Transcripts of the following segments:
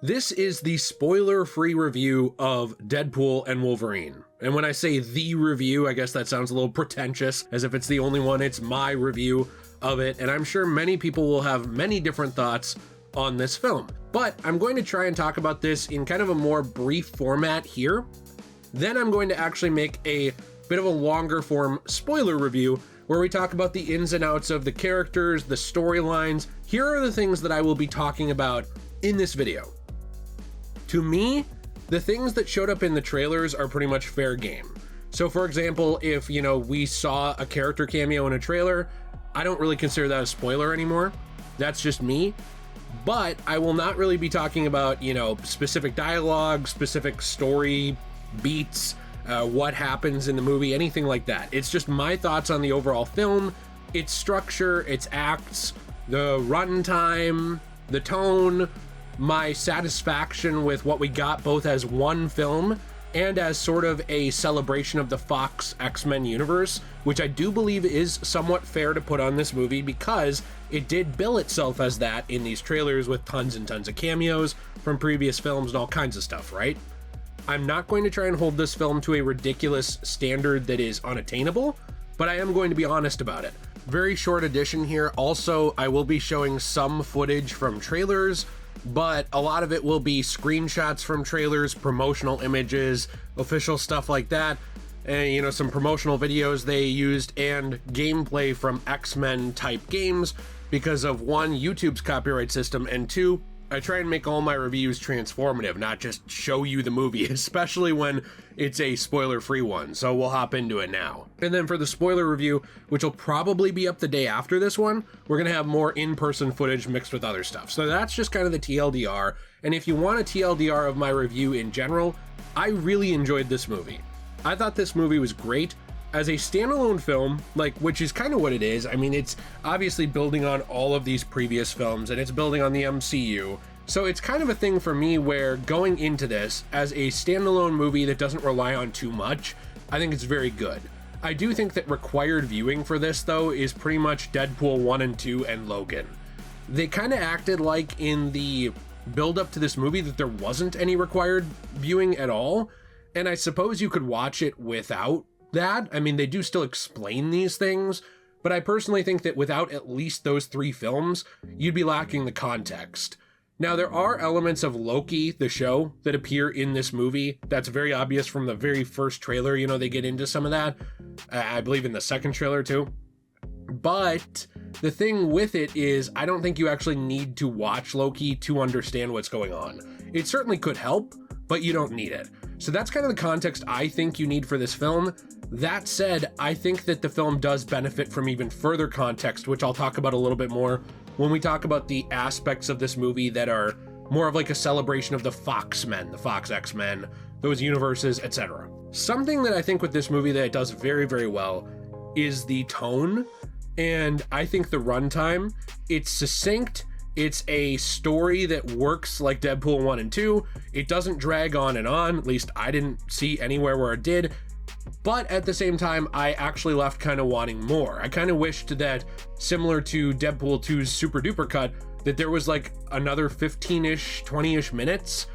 This is the spoiler-free review of Deadpool and Wolverine. And when I say the review, I guess that sounds a little pretentious, as if it's the only one. It's my review of it, and I'm sure many people will have many different thoughts on this film. But I'm going to try and talk about this in kind of a more brief format here. Then I'm going to actually make a bit of a longer form spoiler review where we talk about the ins and outs of the characters, the storylines. Here are the things that I will be talking about in this video. To me, the things that showed up in the trailers are pretty much fair game. So for example, if, we saw a character cameo in a trailer, I don't really consider that a spoiler anymore. That's just me. But I will not really be talking about, specific dialogue, specific story beats, what happens in the movie, anything like that. It's just my thoughts on the overall film, its structure, its acts, the runtime, the tone, my satisfaction with what we got both as one film and as sort of a celebration of the Fox X-Men universe, which I do believe is somewhat fair to put on this movie because it did bill itself as that in these trailers with tons and tons of cameos from previous films and all kinds of stuff, right? I'm not going to try and hold this film to a ridiculous standard that is unattainable, but I am going to be honest about it. Very short edition here. Also, I will be showing some footage from trailers, but a lot of it will be screenshots from trailers, promotional images, official stuff like that, and some promotional videos they used, and gameplay from X-Men type games because of one, YouTube's copyright system, and two, I try and make all my reviews transformative, not just show you the movie, especially when it's a spoiler-free one, so we'll hop into it now. And then for the spoiler review, which will probably be up the day after this one, we're gonna have more in-person footage mixed with other stuff. So that's just kind of the TLDR, and if you want a TLDR of my review in general, I really enjoyed this movie. I thought this movie was great. As a standalone film, which is kind of what it is, I mean, it's obviously building on all of these previous films, and it's building on the MCU, so it's kind of a thing for me where going into this as a standalone movie that doesn't rely on too much, I think it's very good. I do think that required viewing for this, though, is pretty much Deadpool 1 and 2 and Logan. They kind of acted like in the build-up to this movie that there wasn't any required viewing at all, and I suppose you could watch it without that. I mean, they do still explain these things, but I personally think that without at least those three films, you'd be lacking the context. Now, there are elements of Loki, the show, that appear in this movie. That's very obvious from the very first trailer. They get into some of that. I believe in the second trailer too. But the thing with it is, I don't think you actually need to watch Loki to understand what's going on. It certainly could help, but you don't need it. So that's kind of the context I think you need for this film. That said, I think that the film does benefit from even further context, which I'll talk about a little bit more when we talk about the aspects of this movie that are more of like a celebration of the Fox Men, the Fox X-Men, those universes, etc. Something that I think with this movie that it does very, very well is the tone, and I think the runtime. It's succinct. It's a story that works like Deadpool 1 and 2. It doesn't drag on and on, at least I didn't see anywhere where it did. But at the same time, I actually left kind of wanting more. I kind of wished that, similar to Deadpool 2's super duper cut, that there was like another 15-ish, 20-ish minutes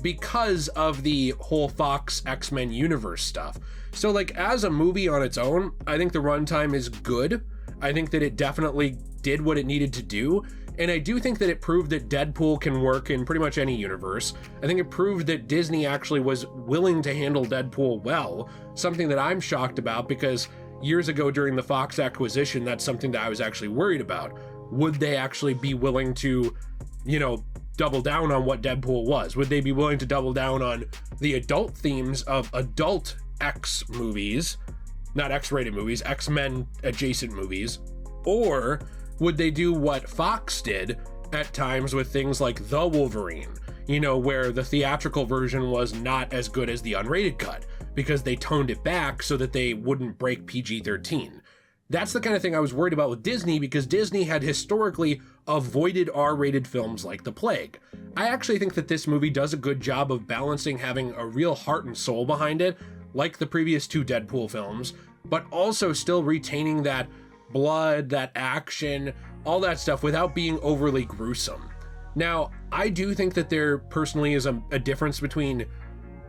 because of the whole Fox X-Men universe stuff. So like as a movie on its own, I think the runtime is good. I think that it definitely did what it needed to do. And I do think that it proved that Deadpool can work in pretty much any universe. I think it proved that Disney actually was willing to handle Deadpool well, something that I'm shocked about because years ago during the Fox acquisition, that's something that I was actually worried about. Would they actually be willing to, double down on what Deadpool was? Would they be willing to double down on the adult themes of adult X movies, not X-rated movies, X-Men adjacent movies? Or would they do what Fox did at times with things like The Wolverine, where the theatrical version was not as good as the unrated cut because they toned it back so that they wouldn't break PG-13. That's the kind of thing I was worried about with Disney because Disney had historically avoided R-rated films like The Plague. I actually think that this movie does a good job of balancing having a real heart and soul behind it, like the previous two Deadpool films, but also still retaining that blood, that action, all that stuff without being overly gruesome. Now, I do think that there personally is a difference between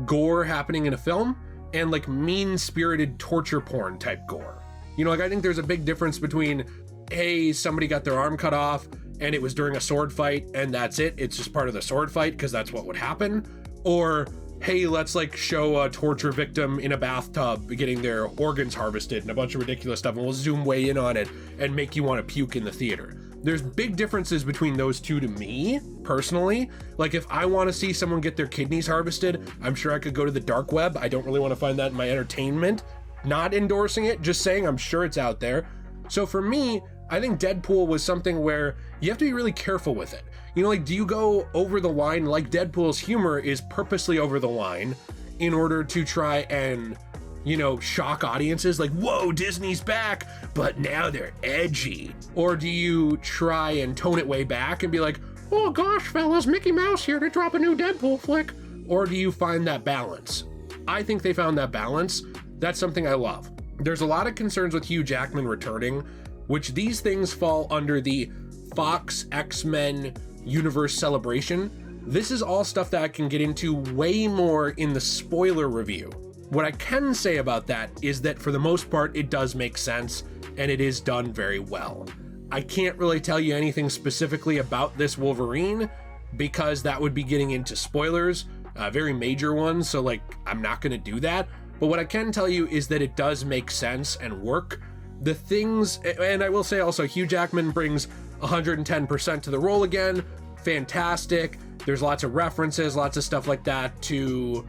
gore happening in a film and like mean-spirited torture porn type gore. You know, like I think there's a big difference between, hey, somebody got their arm cut off and it was during a sword fight and that's it. It's just part of the sword fight because that's what would happen. Or, hey, let's like show a torture victim in a bathtub getting their organs harvested and a bunch of ridiculous stuff, and we'll zoom way in on it and make you want to puke in the theater. There's big differences between those two to me, personally. Like if I want to see someone get their kidneys harvested, I'm sure I could go to the dark web. I don't really want to find that in my entertainment. Not endorsing it, just saying I'm sure it's out there. So for me, I think Deadpool was something where you have to be really careful with it. You know, like, do you go over the line? Like Deadpool's humor is purposely over the line in order to try and, you know, shock audiences, like, whoa, Disney's back, but now they're edgy. Or do you try and tone it way back and be like, oh gosh, fellas, Mickey Mouse here to drop a new Deadpool flick? Or do you find that balance? I think they found that balance. That's something I love. There's a lot of concerns with Hugh Jackman returning, which these things fall under the Fox X-Men universe celebration. This is all stuff that I can get into way more in the spoiler review. What I can say about that is that for the most part, it does make sense and it is done very well. I can't really tell you anything specifically about this Wolverine because that would be getting into spoilers, very major ones. So like, I'm not going to do that. But what I can tell you is that it does make sense and work. The things, and I will say also, Hugh Jackman brings 110% to the role again. Fantastic. There's lots of references, lots of stuff like that to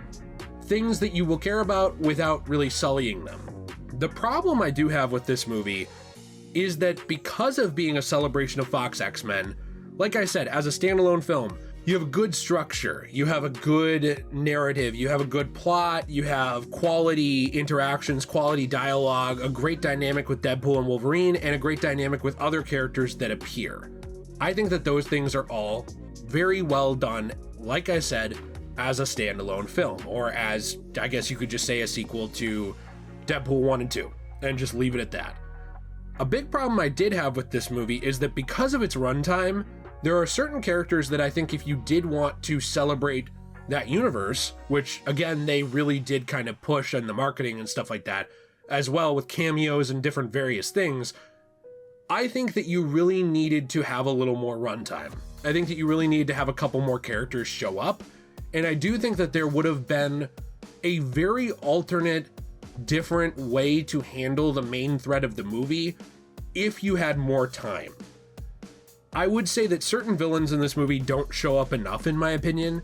things that you will care about without really sullying them. The problem I do have with this movie is that because of being a celebration of Fox X-Men, like I said, as a standalone film, you have a good structure, you have a good narrative, you have a good plot, you have quality interactions, quality dialogue, a great dynamic with Deadpool and Wolverine, and a great dynamic with other characters that appear. I think that those things are all very well done, like I said, as a standalone film, or as, I guess you could just say, a sequel to Deadpool 1 and 2, and just leave it at that. A big problem I did have with this movie is that because of its runtime, there are certain characters that I think if you did want to celebrate that universe, which again, they really did kind of push in the marketing and stuff like that, as well with cameos and different various things, I think that you really needed to have a little more runtime. I think that you really needed to have a couple more characters show up. And I do think that there would have been a very alternate, different way to handle the main thread of the movie if you had more time. I would say that certain villains in this movie don't show up enough, in my opinion.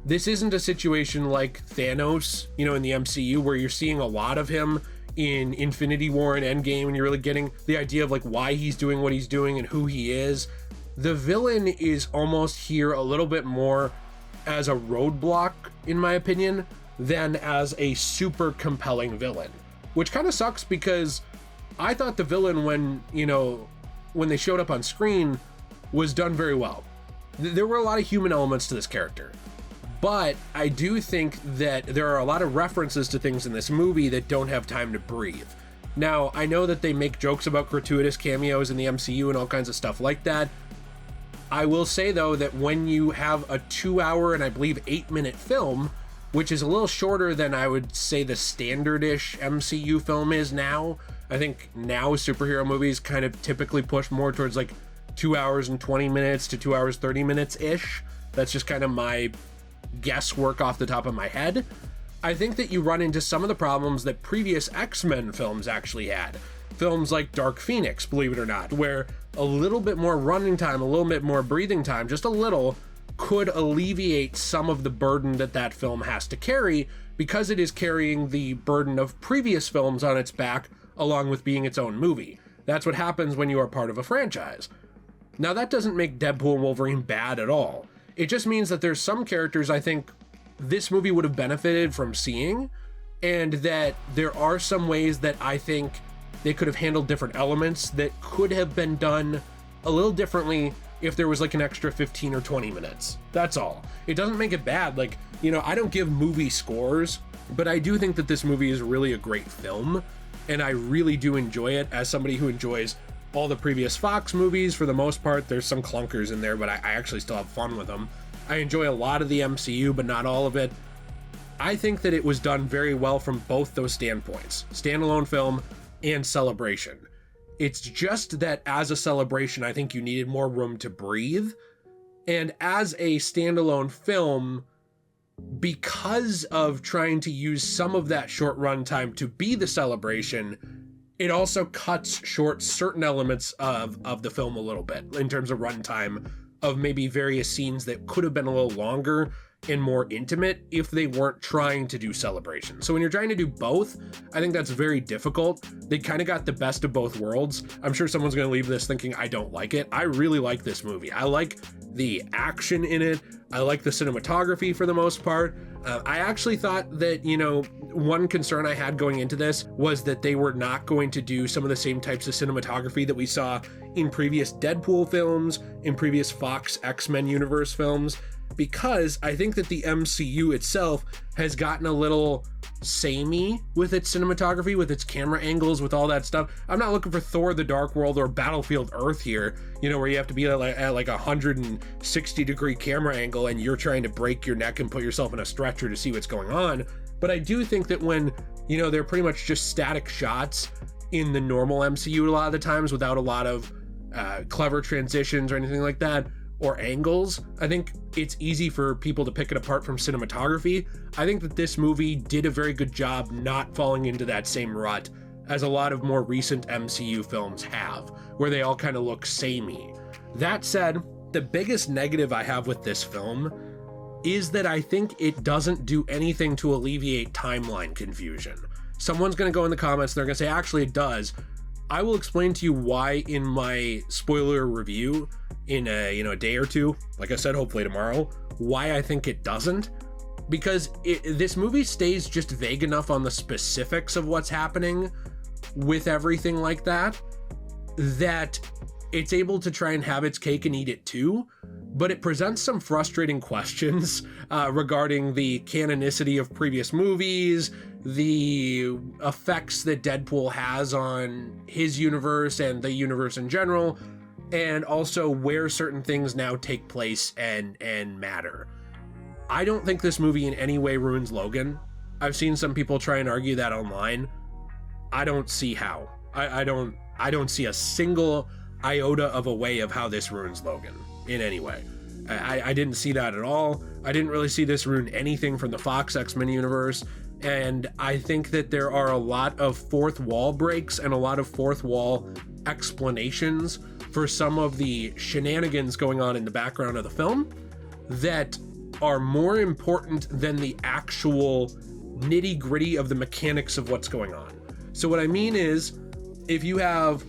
This isn't a situation like Thanos, you know, in the MCU, where you're seeing a lot of him in Infinity War and Endgame, and you're really getting the idea of like why he's doing what he's doing and who he is. The villain is almost here a little bit more as a roadblock, in my opinion, than as a super compelling villain, which kind of sucks because I thought the villain, when they showed up on screen, was done very well. There were a lot of human elements to this character, but I do think that there are a lot of references to things in this movie that don't have time to breathe. Now, I know that they make jokes about gratuitous cameos in the MCU and all kinds of stuff like that. I will say, though, that when you have a 2-hour and I believe 8-minute film, which is a little shorter than I would say the standard-ish MCU film is now, I think now superhero movies kind of typically push more towards like 2 hours and 20 minutes to 2 hours 30 minutes-ish. That's just kind of my guesswork off the top of my head. I think that you run into some of the problems that previous X-Men films actually had. Films like Dark Phoenix, believe it or not, where a little bit more running time, a little bit more breathing time, just a little, could alleviate some of the burden that film has to carry, because it is carrying the burden of previous films on its back, along with being its own movie. That's what happens when you are part of a franchise. Now, that doesn't make Deadpool and Wolverine bad at all. It just means that there's some characters I think this movie would have benefited from seeing, and that there are some ways that I think they could have handled different elements that could have been done a little differently if there was like an extra 15 or 20 minutes. That's all. It doesn't make it bad. Like, I don't give movie scores, but I do think that this movie is really a great film, and I really do enjoy it as somebody who enjoys all the previous Fox movies. For the most part, there's some clunkers in there, but I actually still have fun with them. I enjoy a lot of the MCU, but not all of it. I think that it was done very well from both those standpoints, standalone film and celebration. It's just that as a celebration, I think you needed more room to breathe. And as a standalone film, because of trying to use some of that short runtime to be the celebration, it also cuts short certain elements of the film a little bit in terms of runtime, of maybe various scenes that could have been a little longer and more intimate if they weren't trying to do celebration. So when you're trying to do both, I think that's very difficult. They kind of got the best of both worlds. I'm sure someone's going to leave this thinking I don't like it. I really like this movie. I like the action in it. I like the cinematography for the most part. I actually thought that, one concern I had going into this was that they were not going to do some of the same types of cinematography that we saw in previous Deadpool films, in previous Fox X-Men universe films, because I think that the MCU itself has gotten a little samey with its cinematography, with its camera angles, with all that stuff. I'm not looking for Thor: The Dark World or Battlefield Earth here, where you have to be at like 160 degree camera angle and you're trying to break your neck and put yourself in a stretcher to see what's going on. But I do think that when, they're pretty much just static shots in the normal MCU a lot of the times without a lot of clever transitions or anything like that, or angles, I think it's easy for people to pick it apart from cinematography. I think that this movie did a very good job not falling into that same rut as a lot of more recent MCU films have, where they all kind of look samey. That said, the biggest negative I have with this film is that I think it doesn't do anything to alleviate timeline confusion. Someone's going to go in the comments and they're going to say, actually it does. I will explain to you why in my spoiler review in a day or two, like I said, hopefully tomorrow, why I think it doesn't. Because this movie stays just vague enough on the specifics of what's happening with everything like that, that it's able to try and have its cake and eat it too, but it presents some frustrating questions regarding the canonicity of previous movies, the effects that Deadpool has on his universe and the universe in general, and also where certain things now take place and matter. I don't think this movie in any way ruins Logan. I've seen some people try and argue that online. I don't see how. I don't see a single iota of a way of how this ruins Logan in any way. I didn't see that at all. I didn't really see this ruin anything from the Fox X-Men universe. And I think that there are a lot of fourth wall breaks and a lot of fourth wall explanations for some of the shenanigans going on in the background of the film that are more important than the actual nitty-gritty of the mechanics of what's going on. So what I mean is, if you have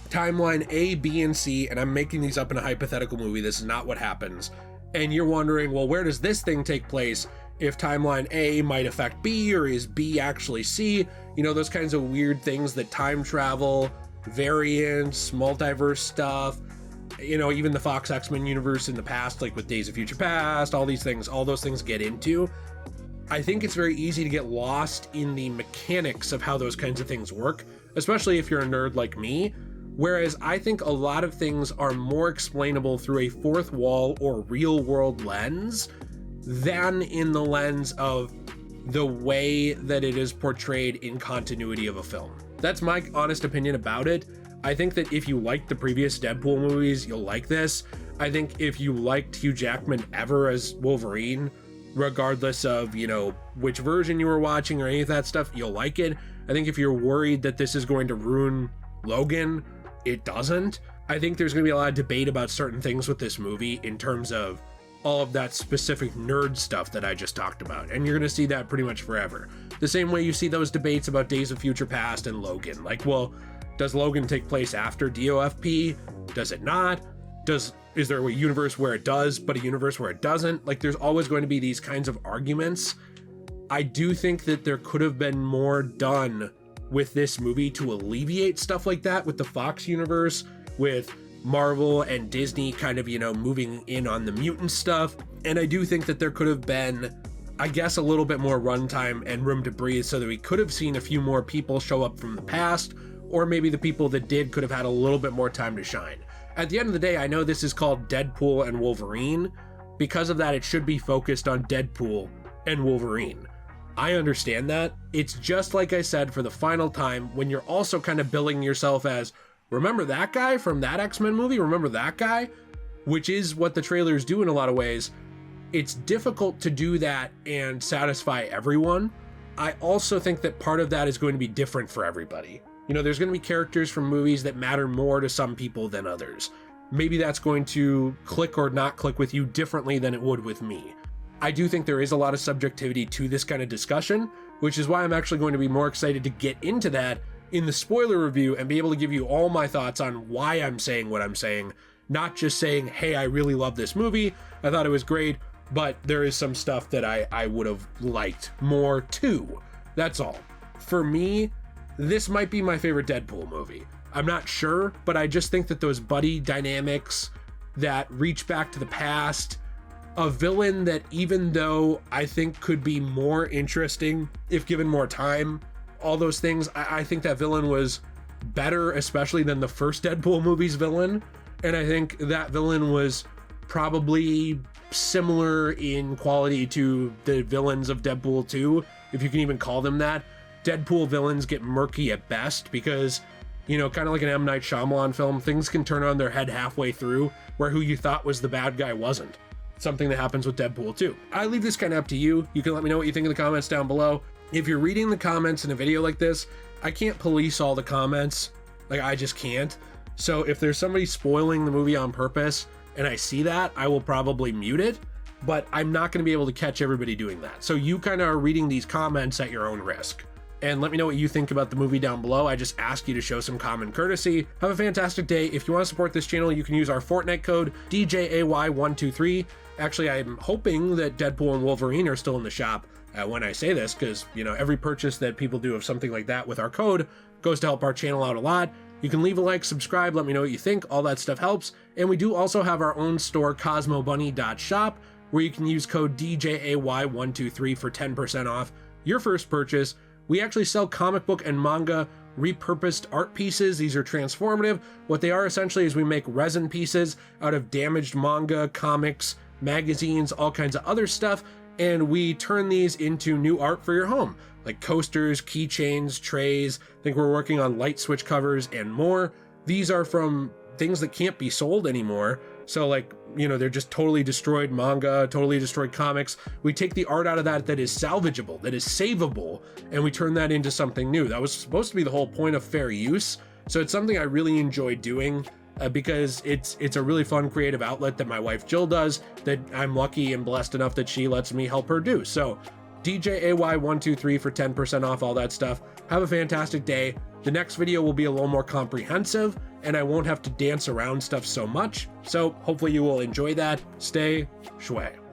timeline A, B, and C, and I'm making these up in a hypothetical movie, this is not what happens, and you're wondering, well, where does this thing take place? If timeline A might affect B, or is B actually C? Those kinds of weird things that time travel, variants, multiverse stuff, even the Fox X-Men universe in the past, like with Days of Future Past, all those things get into. I think it's very easy to get lost in the mechanics of how those kinds of things work, especially if you're a nerd like me. Whereas I think a lot of things are more explainable through a fourth wall or real world lens than in the lens of the way that it is portrayed in continuity of a film. That's my honest opinion about it. I think that if you liked the previous Deadpool movies, you'll like this. I think if you liked Hugh Jackman ever as Wolverine, regardless of, which version you were watching or any of that stuff, you'll like it. I think if you're worried that this is going to ruin Logan, it doesn't. I think there's going to be a lot of debate about certain things with this movie in terms of all of that specific nerd stuff that I just talked about. And you're going to see that pretty much forever. The same way you see those debates about Days of Future Past and Logan. Like, well, does Logan take place after DOFP? Does it not? Is there a universe where it does, but a universe where it doesn't? Like, there's always going to be these kinds of arguments. I do think that there could have been more done with this movie to alleviate stuff like that with the Fox universe, with Marvel and Disney kind of, moving in on the mutant stuff. And I do think that there could have been, I guess, a little bit more runtime and room to breathe so that we could have seen a few more people show up from the past, or maybe the people that did could have had a little bit more time to shine. At the end of the day, I know this is called Deadpool and Wolverine. Because of that, it should be focused on Deadpool and Wolverine. I understand that. It's just like I said for the final time, when you're also kind of billing yourself as, remember that guy from that X-Men movie? Remember that guy? Which is what the trailers do in a lot of ways. It's difficult to do that and satisfy everyone. I also think that part of that is going to be different for everybody. You know, there's going to be characters from movies that matter more to some people than others. Maybe that's going to click or not click with you differently than it would with me. I do think there is a lot of subjectivity to this kind of discussion, which is why I'm actually going to be more excited to get into that in the spoiler review and be able to give you all my thoughts on why I'm saying what I'm saying, not just saying, hey, I really love this movie, I thought it was great, but there is some stuff that I would have liked more too. That's all. For me, this might be my favorite Deadpool movie. I'm not sure, but I just think that those buddy dynamics that reach back to the past, a villain that, even though I think could be more interesting if given more time, all those things, I think that villain was better, especially than the first Deadpool movie's villain. And I think that villain was probably similar in quality to the villains of Deadpool 2, if you can even call them that. Deadpool villains get murky at best because, you know, kind of like an M. Night Shyamalan film, things can turn on their head halfway through where who you thought was the bad guy wasn't. Something that happens with Deadpool 2. I leave this kind of up to you. You can let me know what you think in the comments down below. If you're reading the comments in a video like this, I can't police all the comments. Like, I just can't. So if there's somebody spoiling the movie on purpose and I see that, I will probably mute it, but I'm not going to be able to catch everybody doing that. So you kind of are reading these comments at your own risk. And let me know what you think about the movie down below. I just ask you to show some common courtesy. Have a fantastic day. If you want to support this channel, you can use our Fortnite code DJAY123. Actually, I'm hoping that Deadpool and Wolverine are still in the shop when I say this, because, you know, every purchase that people do of something like that with our code goes to help our channel out a lot. You can leave a like, subscribe, let me know what you think. All that stuff helps. And we do also have our own store, CosmoBunny.shop, where you can use code DJAY123 for 10% off your first purchase. We actually sell comic book and manga repurposed art pieces. These are transformative. What they are essentially is we make resin pieces out of damaged manga, comics, magazines, all kinds of other stuff, and we turn these into new art for your home, like coasters, keychains, trays. I think we're working on light switch covers and more. These are from things that can't be sold anymore. So, like, you know, they're just totally destroyed manga, totally destroyed comics. We take the art out of that is salvageable, that is savable, and we turn that into something new. That was supposed to be the whole point of fair use. So it's something I really enjoy doing because it's a really fun creative outlet that my wife Jill does, that I'm lucky and blessed enough that she lets me help her do. So DJAY123 for 10% off all that stuff. Have a fantastic day. The next video will be a little more comprehensive and I won't have to dance around stuff so much. So hopefully you will enjoy that. Stay shway.